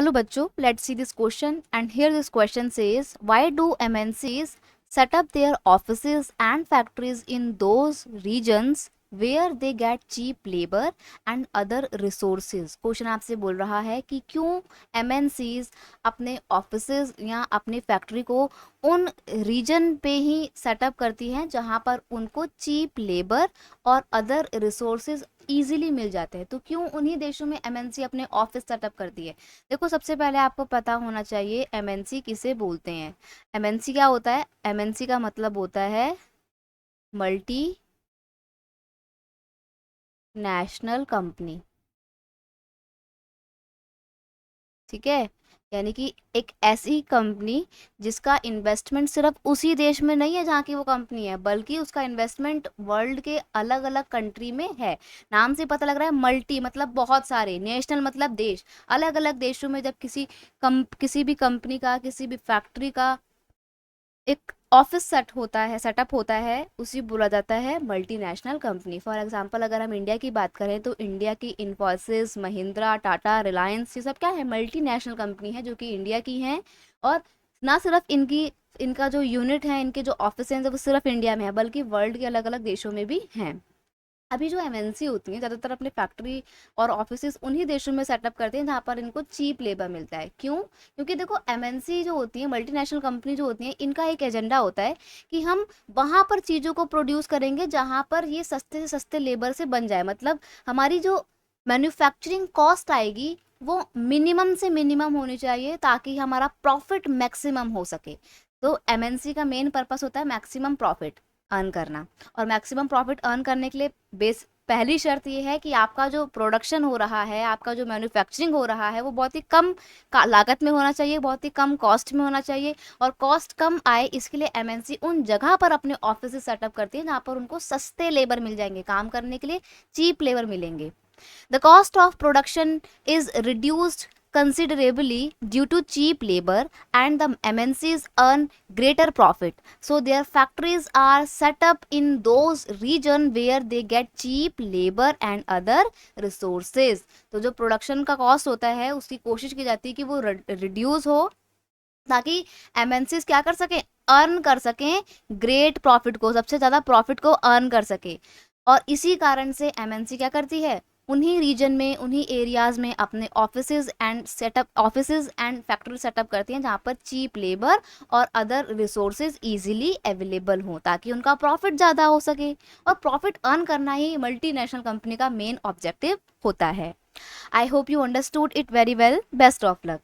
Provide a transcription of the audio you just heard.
Hello bachcho, let's see this question, and here this question says, why do MNCs set up their offices and factories in those regions where they get cheap labor and other resources? Question आपसे बोल रहा है कि क्यों MNCs अपने offices या अपनी factory को उन रीजन पे ही सेटअप करती हैं जहां पर उनको चीप लेबर और अदर रिसोर्सेज इजीली मिल जाते हैं। तो क्यों उन्हीं देशों में MNC अपने ऑफिस सेटअप करती है? देखो, सबसे पहले आपको पता होना चाहिए MNC किसे बोलते हैं। MNC क्या होता है? MNC का मतलब होता है मल्टी नेशनल कंपनी। ठीक है, यानी कि एक ऐसी कंपनी जिसका इन्वेस्टमेंट सिर्फ उसी देश में नहीं है जहाँ की वो कंपनी है, बल्कि उसका इन्वेस्टमेंट वर्ल्ड के अलग अलग कंट्री में है। नाम से पता लग रहा है, मल्टी मतलब बहुत सारे, नेशनल मतलब देश। अलग अलग देशों में जब किसी भी कंपनी का, किसी भी फैक्ट्री का एक ऑफिस सेटअप होता है, उसी बोला जाता है मल्टीनेशनल कंपनी। फॉर एग्जांपल अगर हम इंडिया की बात करें तो इंडिया की इन्फोसिस, महिंद्रा, टाटा, रिलायंस, ये सब क्या है? मल्टीनेशनल कंपनी है जो कि इंडिया की हैं। और ना सिर्फ इनका जो यूनिट है, इनके जो ऑफिस हैं वो सिर्फ इंडिया में है, बल्कि वर्ल्ड के अलग अलग देशों में भी हैं। अभी जो MNC होती हैं ज़्यादातर अपने फैक्ट्री और ऑफिसेज उन्हीं देशों में सेटअप करते हैं जहाँ पर इनको चीप लेबर मिलता है। क्यों? क्योंकि देखो, MNC जो होती है, मल्टीनेशनल कंपनी जो होती है, इनका एक एजेंडा होता है कि हम वहाँ पर चीज़ों को प्रोड्यूस करेंगे जहाँ पर ये सस्ते से सस्ते लेबर से बन जाए। मतलब हमारी जो मैन्युफैक्चरिंग कॉस्ट आएगी वो मिनिमम से मिनिमम होनी चाहिए ताकि हमारा प्रॉफिट मैक्सिमम हो सके। तो MNC का मेन पर्पस होता है मैक्सिमम प्रॉफिट अर्न करना। और मैक्सिमम प्रॉफिट अर्न करने के लिए पहली शर्त ये है कि आपका जो प्रोडक्शन हो रहा है, आपका जो मैन्युफैक्चरिंग हो रहा है, वो बहुत ही कम लागत में होना चाहिए, बहुत ही कम कॉस्ट में होना चाहिए। और कॉस्ट कम आए इसके लिए MNC उन जगह पर अपने ऑफिस सेटअप करती है जहाँ पर उनको सस्ते लेबर मिल जाएंगे, काम करने के लिए चीप लेबर मिलेंगे। The cost of production is reduced considerably due to cheap labor, and the MNCs earn greater profit. So their factories are set up in those regions where they get cheap labor and other resources. तो जो production का cost होता है उसकी कोशिश की जाती है कि वो रिड्यूस हो ताकि MNCs क्या कर सकें? अर्न कर सकें ग्रेट प्रॉफिट को, सबसे ज़्यादा प्रॉफिट को अर्न कर सके। और इसी कारण से MNC क्या करती है? उन्हीं रीजन में, उन्हीं एरियाज में अपने ऑफिसेज एंड फैक्ट्री सेटअप करती हैं जहाँ पर चीप लेबर और अदर रिसोर्सेज इजीली अवेलेबल हों ताकि उनका प्रॉफिट ज़्यादा हो सके। और प्रॉफिट अर्न करना ही मल्टीनेशनल कंपनी का मेन ऑब्जेक्टिव होता है। I hope you understood it very well. Best of luck.